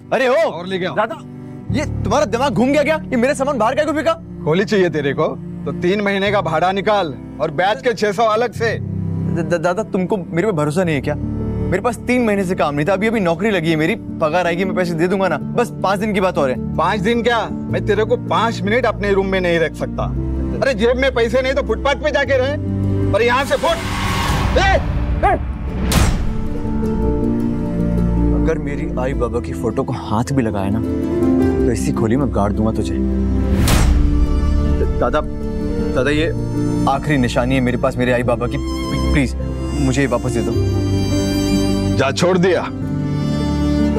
अरे ओ और ले गया दादा, ये तुम्हारा दिमाग घूम गया क्या? ये मेरे सामान बाहर क्या को फेंका? होली चाहिए तेरे को तो 3 महीने का भाड़ा निकाल और बैच के 600 अलग से। दादा तुमको मेरे पे भरोसा नहीं है क्या? मेरे पास 3 महीने से काम नहीं था, अभी अभी नौकरी लगी है मेरी, पगार आएगी मैं पैसे दे दूंगा ना, बस 5 दिन की बात और है। 5 दिन क्या, मैं तेरे को 5 मिनट अपने रूम में नहीं रख सकता। अरे जेब में पैसे नहीं तो फुटपाथ पे जाके रहे, पर यहाँ से फुट। अगर मेरी आई बाबा की फोटो को हाथ भी लगाया ना तो इसी खोली में गाड़ दूंगा तुझे। दादा ये आखिरी निशानी है मेरे पास मेरे आई बाबा की, प्लीज मुझे ये वापस दे दो। जा, छोड़ दिया,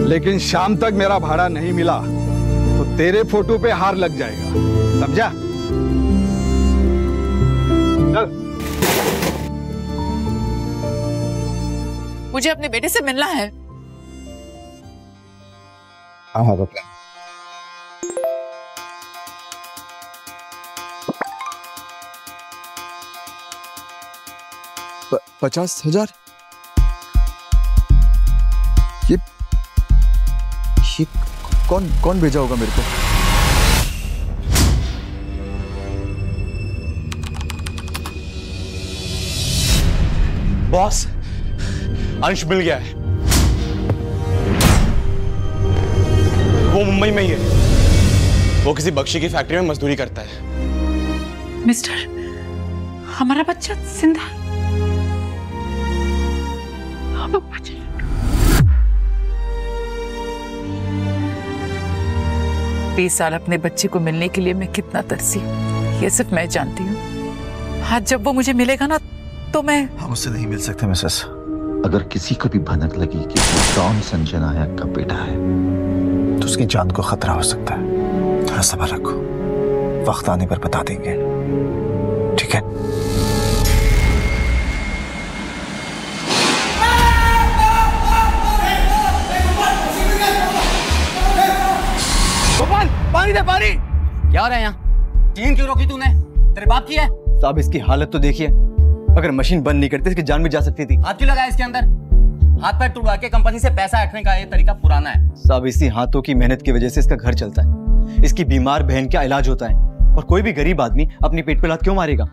लेकिन शाम तक मेरा भाड़ा नहीं मिला तो तेरे फोटो पे हार लग जाएगा, समझा? चल। मुझे अपने बेटे से मिलना है। हाँ प्लान। 50,000? ये कौन भेजा होगा मेरे को? बॉस, अंश मिल गया है। वो मुंबई में ही है। वो किसी बख्शी की फैक्ट्री में मजदूरी करता है। मिस्टर, हमारा बच्चा जिंदा है। 20 साल अपने बच्चे को मिलने के लिए मैं कितना तरसी, ये सिर्फ मैं जानती हूँ। आज जब वो मुझे मिलेगा ना तो मैं। हम उससे नहीं मिल सकते मिसेस। अगर किसी को भी भनक लगी कि वो डॉन संजय नायक का बेटा है तो उसकी जान को खतरा हो सकता है। थोड़ा सब्र रखो, वक्त आने पर बता देंगे, ठीक है? गोपाल, पानी दे, पानी। क्या हो रहा है यहाँ? ट्रेन क्यों रोकी तूने? तेरे बाप की है? साहब इसकी हालत तो देखिए, अगर मशीन बंद नहीं करती इसकी जान भी जा सकती थी। हाथ क्यों लगाया इसके अंदर? हाथ पैर तुड़वा के कंपनी से पैसा हटने का ये तरीका पुराना है। साहब इसी हाथों की मेहनत की वजह से इसका घर चलता है, इसकी बीमार बहन का इलाज होता है, और कोई भी गरीब आदमी अपनी पेट पे लात क्यों मारेगा?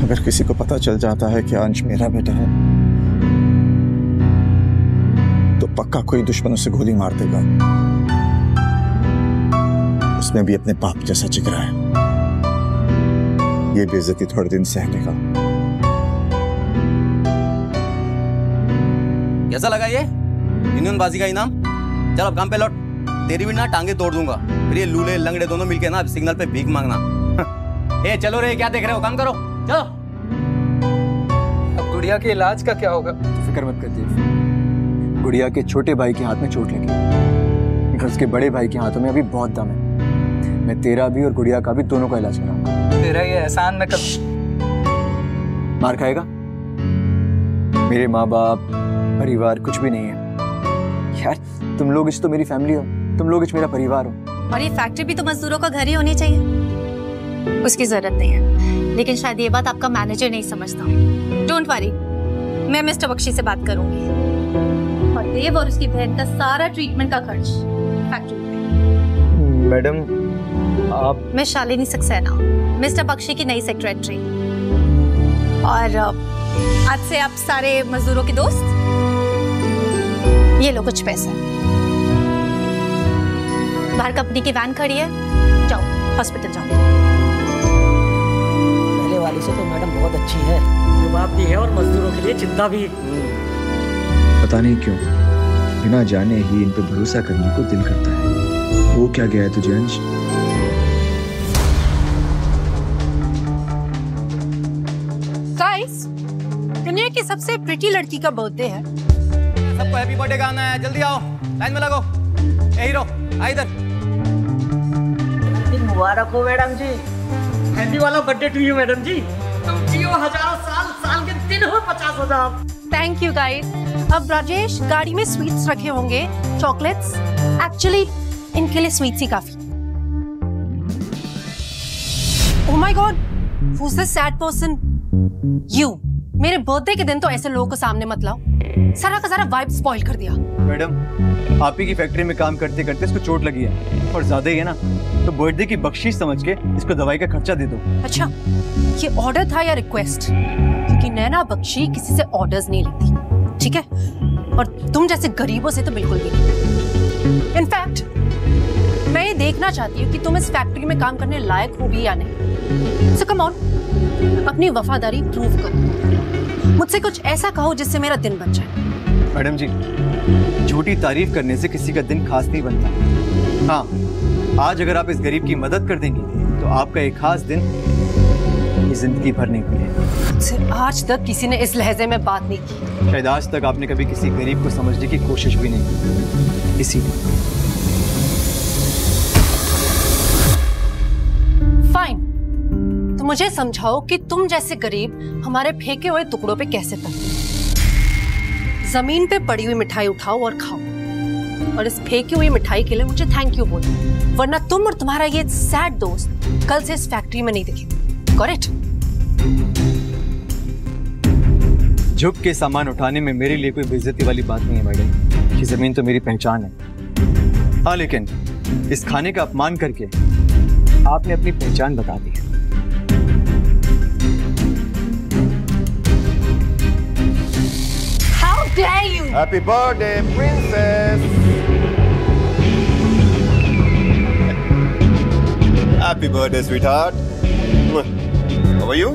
अगर किसी को पता चल जाता है कि अंश मेरा बेटा है तो पक्का कोई दुश्मन उसे गोली मार देगा। उसमें भी अपने बाप जैसा जिगरा है, ये बेइज्जती थोड़े दिन सहने का। कैसा लगा ये यूनियनबाजी का इनाम? चल अब काम पे लौट, तेरी भी ना टांगे तोड़ दूंगा। फिर ये लूले लंगड़े दोनों मिलके ना सिग्नल पे भीख मांगना। ए चलो रे, क्या देख रहे हो, काम करो, चलो। अब गुड़िया के इलाज का क्या होगा? फिक्र मत करिए, गुड़िया के छोटे भाई के हाथ में चोट लगी, लेकिन उसके बड़े भाई के हाथों में अभी बहुत दम है। मैं तेरा भी और गुड़िया का भी दोनों का इलाज कराऊंगा। तेरा ये एहसान मैं कभी। मार खाएगा? मेरे माँ बाप परिवार कुछ भी नहीं है यार, तुम लोग इच तो मेरी फैमिली हो, तुम लोग इच मेरा परिवार हो। और ये फैक्ट्री भी तो मजदूरों का घर ही होनी चाहिए। उसकी जरूरत नहीं है, लेकिन शायद ये बात आपका मैनेजर नहीं समझता। डोंट वरी, मैं मिस्टर बख्शी से बात करूंगी और देव और उसकी बहन का सारा ट्रीटमेंट का खर्च फैक्ट्री में। मैडम आप? मैं शालिनी सक्सेना, मिस्टर बख्शी की नई सेक्रेटरी, और आज से आप सारे मजदूरों के दोस्त। ये लो कुछ पैसे, बाहर कंपनी की वैन खड़ी है, जाओ हॉस्पिटल जाओ। पहले वाली से तो मैडम बहुत अच्छी है, जवाब भी है और मजदूरों के लिए चिंता भी। पता नहीं क्यों बिना जाने ही इन पे भरोसा करने को दिल करता है। वो क्या गया है तुझे अंश? गाइस, दुनिया की सबसे प्रिटी लड़की का बर्थडे है। सबको हैप्पी बर्थडे गाना है, जल्दी आओ, लाइन में लगो। ए हीरो, आ इधर। मुबारक हो मैडम जी। हैप्पी वाला बर्थडे टू यू मैडम जी। तुम जियो हजारों साल, साल के दिन हो 50,000। Thank you guys. अब राजेश, गाड़ी में स्वीट्स रखे होंगे, चॉकलेट्स। एक्चुअली इनके लिए स्वीट्स ही काफी। Oh my God, who is this sad person? You मेरे बर्थडे के दिन तो ऐसे लोगों को सामने मत लाओ, सारा का सारा वाइब स्पॉइल कर दिया। मैडम, आप ही की फैक्ट्री में काम करते करते इसको चोट लगी है और ज्यादा ही है ना, तो बर्थडे की बख्शीश समझ के इसको दवाई का खर्चा दे दो। अच्छा, ये ऑर्डर था या रिक्वेस्ट? क्योंकि नैना बख्शी किसी से ऑर्डर्स नहीं लेती, ठीक है? और तुम जैसे गरीबों से तो बिल्कुल भी नहीं। इनफैक्ट मैं ये देखना चाहती हूँ कि तुम इस फैक्ट्री में काम करने लायक हो भी या नहीं। सो कम ऑन, अपनी वफादारी प्रूव करो, मुझसे कुछ ऐसा कहो जिससे मेरा दिन बन जाए। मैडम जी, झूठी तारीफ करने से किसी का दिन खास नहीं बनता। हाँ, आज अगर आप इस गरीब की मदद कर देंगी तो आपका एक खास दिन ये जिंदगी भर नहीं भूलेगा। मुझसे आज तक किसी ने इस लहजे में बात नहीं की। शायद आज तक आपने कभी किसी गरीब को समझने की कोशिश भी नहीं की, इसीलिए। फाइन, तो मुझे समझाओ कि तुम जैसे गरीब हमारे फेंके हुए टुकड़ों पे कैसे पलते। जमीन पे पड़ी हुई मिठाई उठाओ और खाओ, और इस फेंकी हुई मिठाई के लिए मुझे थैंक यू बोलो, वरना तुम और तुम्हारा ये सैड दोस्त कल से इस फैक्ट्री में नहीं दिखेगा। Got it? झुक के सामान उठाने में मेरे लिए कोई बेइज्जती वाली बात नहीं है मैडम, ये जमीन तो मेरी पहचान है। हाँ, लेकिन इस खाने का अपमान करके आपने अपनी पहचान बता दी है। How dare you? Happy birthday, princess! Happy birthday, sweetheart. How are you?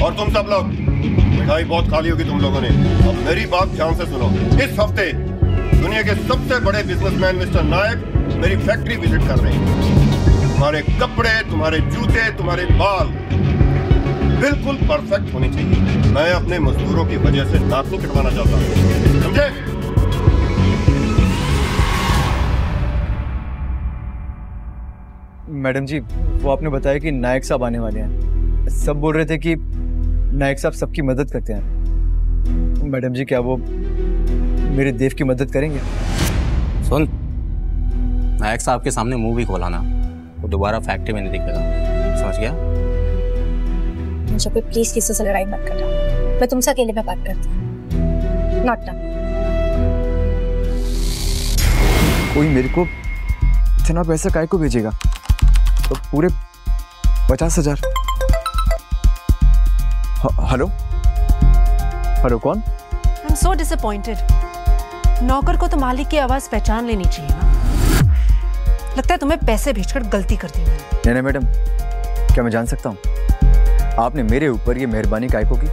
और तुम सब लोग, मिठाई बहुत खा ली होगी तुम लोगों ने। अब मेरी बात ध्यान से सुनो। इस हफ्ते दुनिया के सबसे बड़े बिजनेसमैन मिस्टर नायक मेरी फैक्ट्री विजिट कर रहे हैं। तुम्हारे कपड़े, तुम्हारे जूते, तुम्हारे बाल बिल्कुल परफेक्ट होने चाहिए। मैं अपने मजदूरों की वजह से नाक नहीं कटवाना चाहता, समझे? मैडम जी, वो आपने बताया कि नायक साहब आने वाले हैं। सब बोल रहे थे कि नायक साहब सबकी मदद करते हैं। मैडम जी, क्या वो मेरे देव की मदद करेंगे? सुन, नायक साहब के सामने मुंह भी खोला ना, वो दोबारा फैक्ट्री में नहीं दिखेगा, समझ गया? मुझे पे प्लीज किसी से लड़ाई मत करना, मैं तुमसे अकेले में बात करती हूँ। Not done. कोई मेरे को इतना पैसा काहे को भेजेगा? तो पूरे 50,000। हेलो हेलो, कौन? I am so disappointed. नौकर को तो मालिक की आवाज पहचान लेनी चाहिए ना। लगता है तुम्हें पैसे भेजकर गलती कर दी मैंने। नहीं मैडम, क्या मैं जान सकता हूँ आपने मेरे ऊपर ये मेहरबानी काहे को की?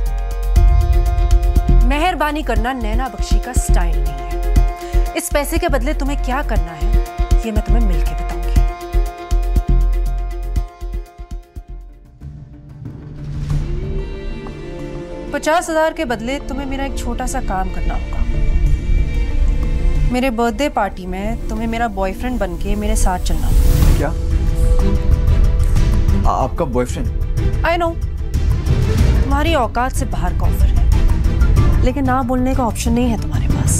मेहरबानी करना नैना बख्शी का स्टाइल नहीं है। इस पैसे के बदले तुम्हें क्या करना है ये मैं तुम्हें मिलके बताऊंगी। 50,000 के बदले तुम्हें मेरा एक छोटा सा काम करना होगा। मेरे बर्थडे पार्टी में तुम्हें मेरा बॉयफ्रेंड बनके मेरे साथ चलना होगा। क्या? आपका बॉयफ्रेंड? आई नो, तुम्हारी औकात से बाहर का ऑफर है, लेकिन ना बोलने का ऑप्शन नहीं है तुम्हारे पास।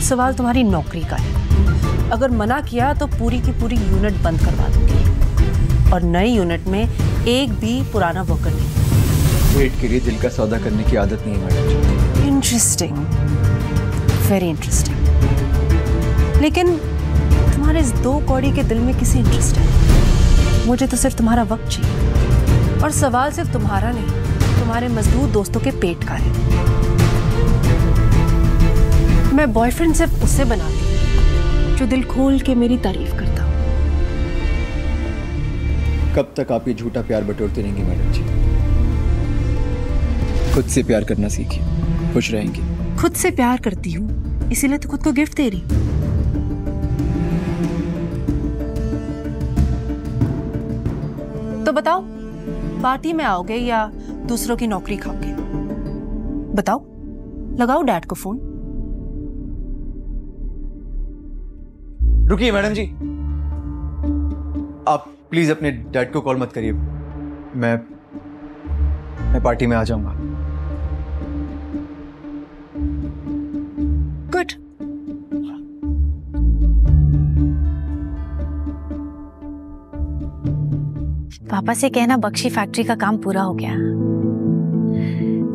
सवाल तुम्हारी नौकरी का है। अगर मना किया तो पूरी की पूरी यूनिट बंद करवा दूंगी, और नई यूनिट में एक भी पुराना वर्कर नहीं। पेट के लिए दिल का सौदा करने की आदत नहीं है मैडम। Interesting, very interesting. लेकिन तुम्हारे इस 2 कौड़ी के दिल में किसी इंटरेस्ट है? मुझे तो सिर्फ तुम्हारा वक्त चाहिए, और सवाल सिर्फ तुम्हारा नहीं, तुम्हारे मजदूर दोस्तों के पेट का है। मैं बॉयफ्रेंड सिर्फ उससे बनाती हूँ जो दिल खोल के मेरी तारीफ करता हूँ। कब तक आप ये झूठा प्यार बटोरते रहेंगे मैडम जी? खुद से प्यार करना सीखिए, खुश रहेंगे। खुद से प्यार करती हूँ, इसीलिए तो खुद को गिफ्ट दे रही। तो बताओ, पार्टी में आओगे या दूसरों की नौकरी खाओगे? बताओ, लगाओ डैड को फोन। रुकिए मैडम जी, आप प्लीज अपने डैड को कॉल मत करिए। मैं पार्टी में आ जाऊंगा। गुड। पापा से कहना बख्शी फैक्ट्री का काम पूरा हो गया,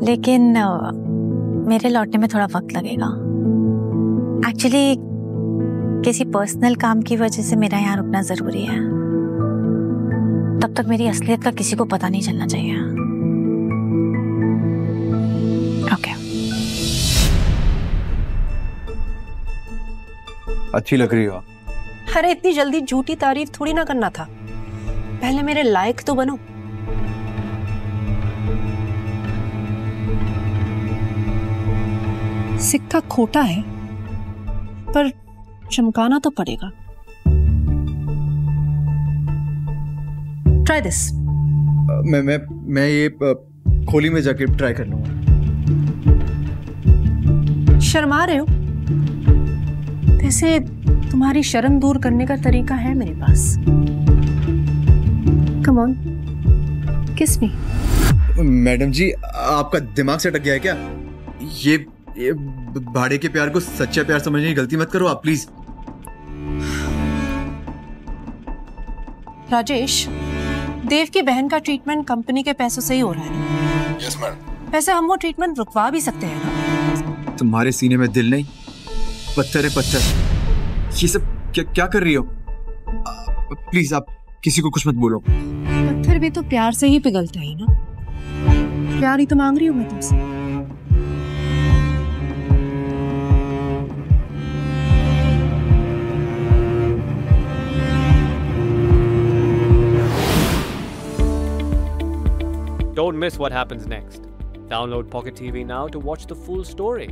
लेकिन मेरे लौटने में थोड़ा वक्त लगेगा। एक्चुअली किसी पर्सनल काम की वजह से मेरा यहाँ रुकना जरूरी है। तब तक मेरी असलियत का किसी को पता नहीं चलना चाहिए। ओके। अच्छी लग रही हो। अरे इतनी जल्दी झूठी तारीफ थोड़ी ना करना था, पहले मेरे लायक तो बनो। सिक्का खोटा है पर चमकाना तो पड़ेगा। Try this. मैं ये खोली में जाके ट्राई कर लूंगा। शर्मा रहे हो? वैसे तुम्हारी शर्म दूर करने का तरीका है मेरे पास। कम ऑन, किस मी। मैडम जी, आपका दिमाग से अटक गया है क्या? ये भाड़े के प्यार को सच्चा प्यार समझने की गलती मत करो आप, प्लीज। राजेश, देव की बहन का ट्रीटमेंट कंपनी के पैसों से ही हो रहा है। Yes madam. वैसे हम वो ट्रीटमेंट रुकवा भी सकते हैं ना? तुम्हारे सीने में दिल नहीं, पत्थर है पत्थर। ये सब क्या कर रही हो? प्लीज आप किसी को कुछ मत बोलो। पत्थर भी तो प्यार से ही पिघलता है ना। प्यार ही तो मांग रही हूँ मैं तुमसे। Don't miss what happens next. Download Pocket TV now to watch the full story.